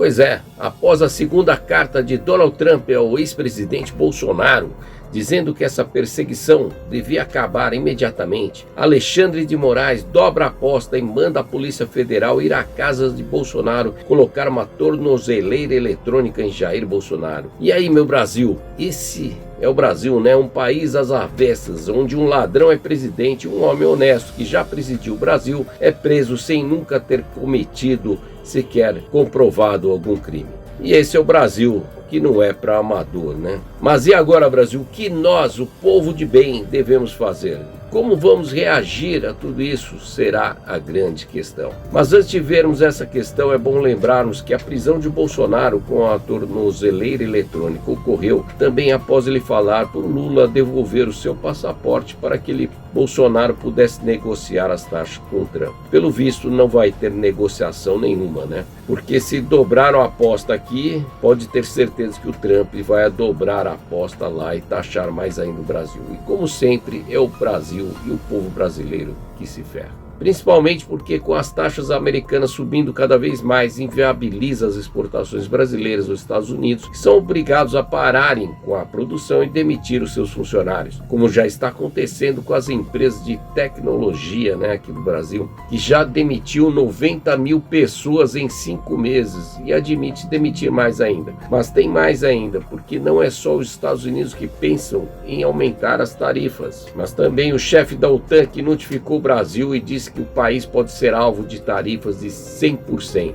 Pois é, após a segunda carta de Donald Trump ao ex-presidente Bolsonaro, dizendo que essa perseguição devia acabar imediatamente, Alexandre de Moraes dobra a aposta e manda a Polícia Federal ir à casa de Bolsonaro colocar uma tornozeleira eletrônica em Jair Bolsonaro. E aí, meu Brasil? Esse é o Brasil, né? Um país às avessas, onde um ladrão é presidente, um homem honesto que já presidiu o Brasil é preso sem nunca ter cometido sequer comprovado algum crime. E esse é o Brasil, que não é para amador, né? Mas e agora, Brasil? O que nós, o povo de bem, devemos fazer? Como vamos reagir a tudo isso será a grande questão. Mas antes de vermos essa questão, é bom lembrarmos que a prisão de Bolsonaro com a tornozeleira eletrônica ocorreu também após ele falar por Lula devolver o seu passaporte para que Bolsonaro pudesse negociar as taxas com o Trump. Pelo visto, não vai ter negociação nenhuma, né? Porque se dobraram a aposta aqui, pode ter certeza que o Trump vai dobrar a aposta lá e taxar mais ainda o Brasil. E como sempre, é o Brasil e o povo brasileiro que se ferra. Principalmente porque com as taxas americanas subindo cada vez mais, inviabiliza as exportações brasileiras aos Estados Unidos, que são obrigados a pararem com a produção e demitir os seus funcionários, como já está acontecendo com as empresas de tecnologia, né, aqui no Brasil, que já demitiu 90 mil pessoas em 5 meses e admite demitir mais ainda. Mas tem mais ainda, porque não é só os Estados Unidos que pensam em aumentar as tarifas, mas também o chefe da OTAN que notificou o Brasil e disse que o país pode ser alvo de tarifas de 100%.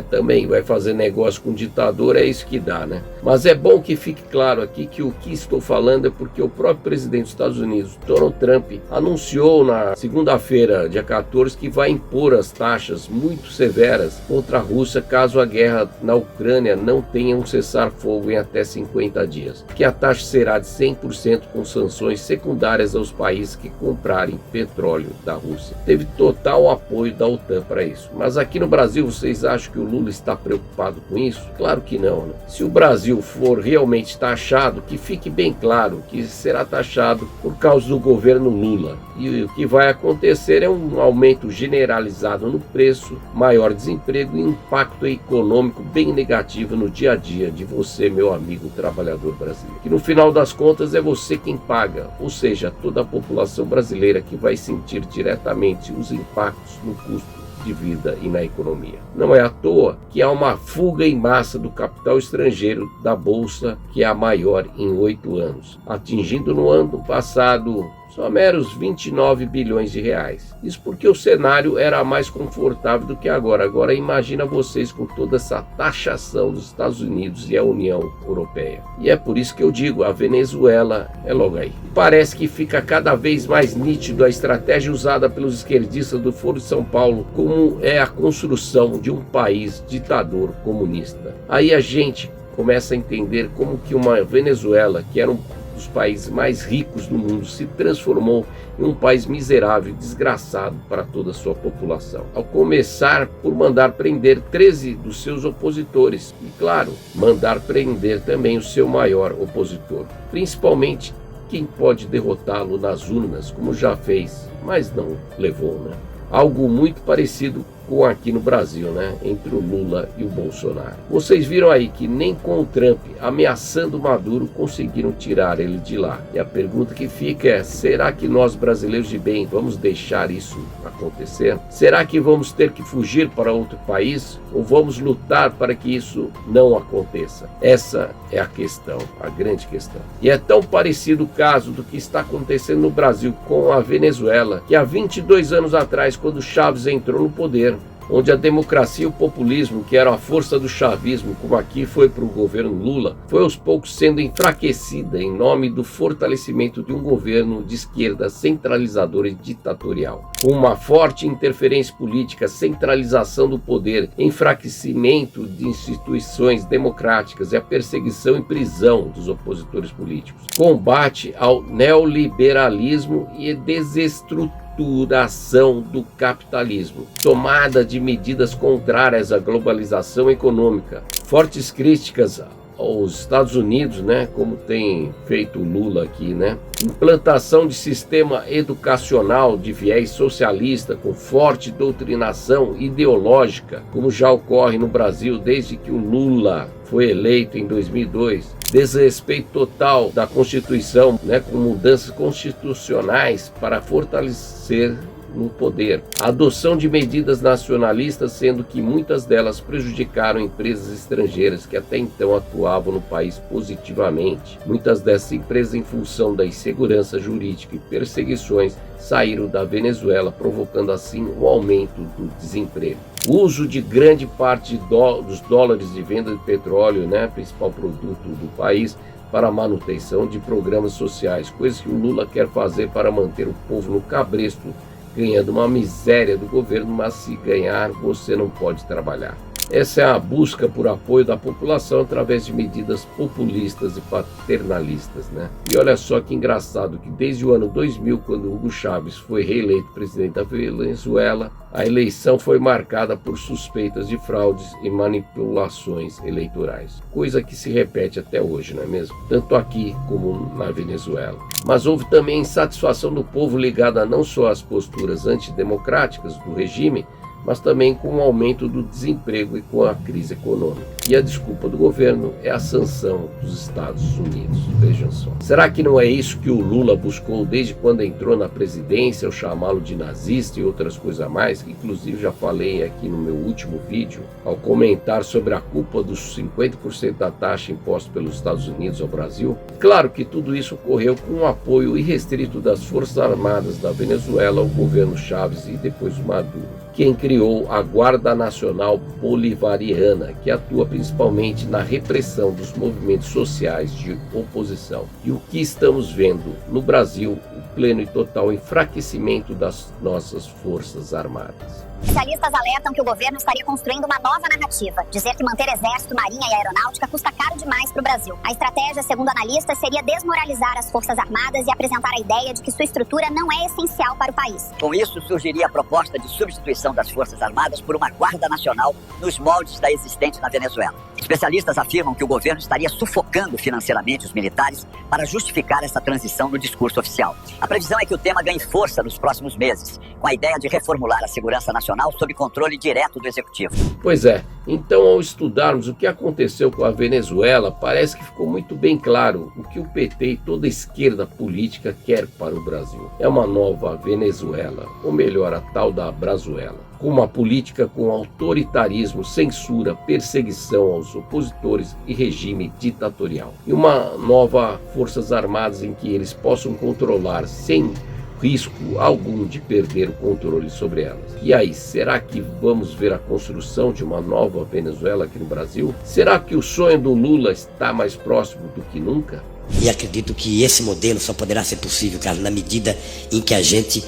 Também vai fazer negócio com ditador, é isso que dá, né? Mas é bom que fique claro aqui que o que estou falando é porque o próprio presidente dos Estados Unidos, Donald Trump, anunciou na segunda-feira, dia 14, que vai impor as taxas muito severas contra a Rússia caso a guerra na Ucrânia não tenha um cessar-fogo em até 50 dias. Que a taxa será de 100% com sanções secundárias aos países que comprarem petróleo da Rússia. Teve total apoio da OTAN para isso. Mas aqui no Brasil, vocês acham que o Lula está preocupado com isso? Claro que não, né? Se o Brasil for realmente taxado, que fique bem claro que será taxado por causa do governo Lula. E o que vai acontecer é um aumento generalizado no preço, maior desemprego e impacto econômico bem negativo no dia a dia de você, meu amigo trabalhador brasileiro. Que no final das contas é você quem paga, ou seja, toda a população brasileira que vai sentir diretamente os impactos no custo de vida e na economia. Não é à toa que há uma fuga em massa do capital estrangeiro da Bolsa, que é a maior em 8 anos, atingindo no ano passado só meros 29 bilhões de reais. Isso porque o cenário era mais confortável do que agora. Agora imagina vocês com toda essa taxação dos Estados Unidos e a União Europeia. E é por isso que eu digo, a Venezuela é logo aí. Parece que fica cada vez mais nítido a estratégia usada pelos esquerdistas do Foro de São Paulo, como é a construção de um país ditador comunista. Aí a gente começa a entender como que uma Venezuela, que era dos países mais ricos do mundo, se transformou em um país miserável e desgraçado para toda a sua população. Ao começar por mandar prender 13 dos seus opositores e, claro, mandar prender também o seu maior opositor, principalmente quem pode derrotá-lo nas urnas, como já fez, mas não levou, né? Algo muito parecido com aqui no Brasil, né? Entre o Lula e o Bolsonaro. Vocês viram aí que nem com o Trump ameaçando Maduro conseguiram tirar ele de lá. E a pergunta que fica é, será que nós brasileiros de bem vamos deixar isso acontecer? Será que vamos ter que fugir para outro país? Ou vamos lutar para que isso não aconteça? Essa é a questão, a grande questão. E é tão parecido o caso do que está acontecendo no Brasil com a Venezuela, que há 22 anos atrás, quando Chávez entrou no poder, onde a democracia e o populismo, que eram a força do chavismo, como aqui foi para o governo Lula, foi aos poucos sendo enfraquecida em nome do fortalecimento de um governo de esquerda centralizador e ditatorial. Com uma forte interferência política, centralização do poder, enfraquecimento de instituições democráticas e a perseguição e prisão dos opositores políticos. Combate ao neoliberalismo e desestruturação do capitalismo, tomada de medidas contrárias à globalização econômica, fortes críticas aos Estados Unidos, né, como tem feito o Lula aqui, né? Implantação de sistema educacional de viés socialista com forte doutrinação ideológica, como já ocorre no Brasil desde que o Lula foi eleito em 2002. Desrespeito total da Constituição, né, com mudanças constitucionais para fortalecer no poder. A adoção de medidas nacionalistas, sendo que muitas delas prejudicaram empresas estrangeiras que até então atuavam no país positivamente. Muitas dessas empresas, em função da insegurança jurídica e perseguições, saíram da Venezuela, provocando assim o aumento do desemprego. O uso de grande parte dos dólares de venda de petróleo, né, principal produto do país, para a manutenção de programas sociais, coisa que o Lula quer fazer para manter o povo no cabresto, ganhando uma miséria do governo, mas se ganhar, você não pode trabalhar. Essa é a busca por apoio da população através de medidas populistas e paternalistas, né? E olha só que engraçado que desde o ano 2000, quando Hugo Chávez foi reeleito presidente da Venezuela, a eleição foi marcada por suspeitas de fraudes e manipulações eleitorais, coisa que se repete até hoje, não é mesmo? Tanto aqui como na Venezuela. Mas houve também insatisfação do povo ligada não só às posturas antidemocráticas do regime, mas também com o aumento do desemprego e com a crise econômica. E a desculpa do governo é a sanção dos Estados Unidos. Vejam só. Será que não é isso que o Lula buscou desde quando entrou na presidência, ao chamá-lo de nazista e outras coisas a mais, que inclusive já falei aqui no meu último vídeo, ao comentar sobre a culpa dos 50% da taxa imposta pelos Estados Unidos ao Brasil? Claro que tudo isso ocorreu com o apoio irrestrito das Forças Armadas da Venezuela ao governo Chávez e depois o Maduro, quem criou a Guarda Nacional Bolivariana, que atua principalmente na repressão dos movimentos sociais de oposição. E o que estamos vendo no Brasil, o pleno e total enfraquecimento das nossas Forças Armadas. Especialistas alertam que o governo estaria construindo uma nova narrativa, dizer que manter exército, marinha e aeronáutica custa caro demais para o Brasil. A estratégia, segundo analistas, seria desmoralizar as Forças Armadas e apresentar a ideia de que sua estrutura não é essencial para o país. Com isso, surgiria a proposta de substituição das Forças Armadas por uma Guarda Nacional nos moldes da existente na Venezuela. Especialistas afirmam que o governo estaria sufocando financeiramente os militares para justificar essa transição no discurso oficial. A previsão é que o tema ganhe força nos próximos meses, com a ideia de reformular a segurança nacional sob controle direto do Executivo. Pois é, então ao estudarmos o que aconteceu com a Venezuela, parece que ficou muito bem claro o que o PT e toda a esquerda política quer para o Brasil. É uma nova Venezuela, ou melhor, a tal da Brazuela, com uma política com autoritarismo, censura, perseguição aos opositores e regime ditatorial. E uma nova Forças Armadas em que eles possam controlar sem risco algum de perder o controle sobre elas. E aí, será que vamos ver a construção de uma nova Venezuela aqui no Brasil? Será que o sonho do Lula está mais próximo do que nunca? E acredito que esse modelo só poderá ser possível, Carlos, na medida em que a gente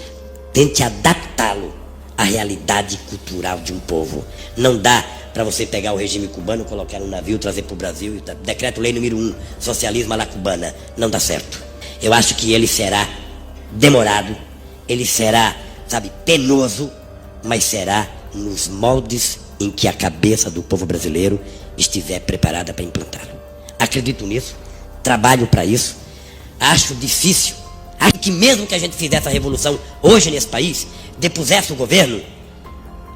tente adaptá-lo à realidade cultural de um povo. Não dá para você pegar o regime cubano, colocar no navio, trazer para o Brasil, e decreto-lei número 1, socialismo à la cubana. Não dá certo. Eu acho que ele será demorado, ele será, penoso, mas será nos moldes em que a cabeça do povo brasileiro estiver preparada para implantá-lo. Acredito nisso, trabalho para isso, acho difícil, acho que mesmo que a gente fizesse a revolução hoje nesse país, depusesse o governo,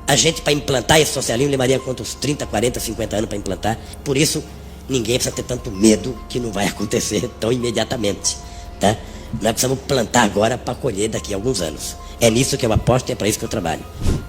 a gente para implantar esse socialismo levaria quantos 30, 40, 50 anos para implantar. Por isso, ninguém precisa ter tanto medo que não vai acontecer tão imediatamente, tá? Nós precisamos plantar agora para colher daqui a alguns anos. É nisso que eu aposto e é para isso que eu trabalho.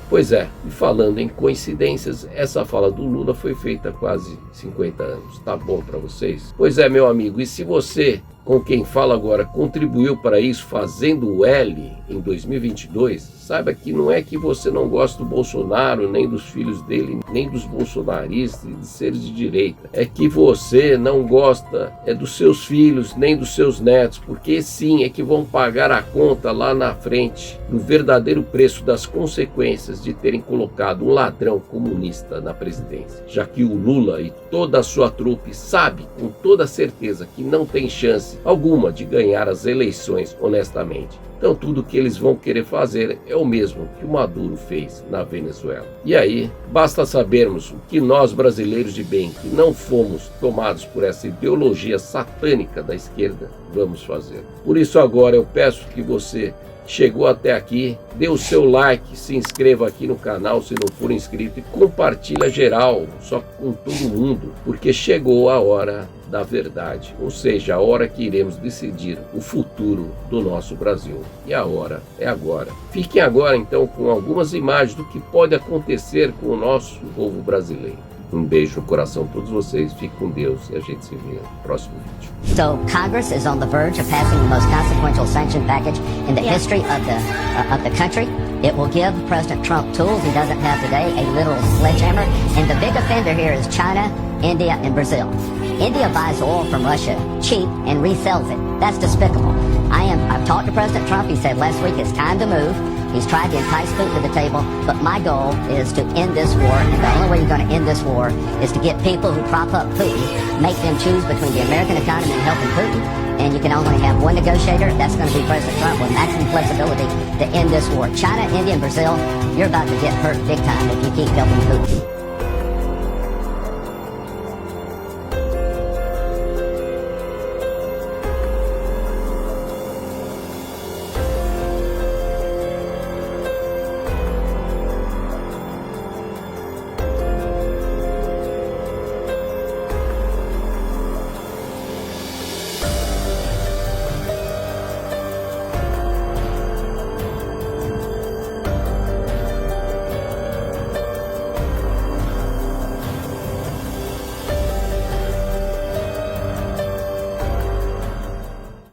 Pois é, e falando em coincidências, essa fala do Lula foi feita há quase 50 anos. Tá bom para vocês? Pois é, meu amigo, e se você, com quem fala agora, contribuiu para isso fazendo o L em 2022, saiba que não é que você não gosta do Bolsonaro, nem dos filhos dele, nem dos bolsonaristas e de seres de direita. É que você não gosta dos seus filhos, nem dos seus netos, porque sim, é que vão pagar a conta lá na frente do verdadeiro preço das consequências de terem colocado um ladrão comunista na presidência. Já que o Lula e toda a sua trupe sabe com toda certeza que não tem chance chance alguma de ganhar as eleições honestamente. Então tudo que eles vão querer fazer é o mesmo que o Maduro fez na Venezuela. E aí, basta sabermos o que nós brasileiros de bem, que não fomos tomados por essa ideologia satânica da esquerda, vamos fazer. Por isso agora eu peço que você chegou até aqui, dê o seu like, se inscreva aqui no canal se não for inscrito e compartilha geral, só com todo mundo, porque chegou a hora da verdade, ou seja, a hora que iremos decidir o futuro do nosso Brasil. E a hora é agora. Fiquem agora então com algumas imagens do que pode acontecer com o nosso povo brasileiro. Um beijo no coração de todos vocês, fique com Deus e a gente se vê no próximo vídeo. So Congress is on the verge of passing the most consequential sanction package in the history of the country. It will give President Trump tools he doesn't have today, a literal sledgehammer. And the big offender here is China, India, and Brazil. India buys oil from Russia cheap and resells it. That's despicable. I've talked to President Trump. He said last week it's time to move. He's tried to entice Putin to the table, but my goal is to end this war, and the only way you're going to end this war is to get people who prop up Putin, make them choose between the American economy and helping Putin, and you can only have one negotiator. That's going to be President Trump with maximum flexibility to end this war. China, India, and Brazil, you're about to get hurt big time if you keep helping Putin.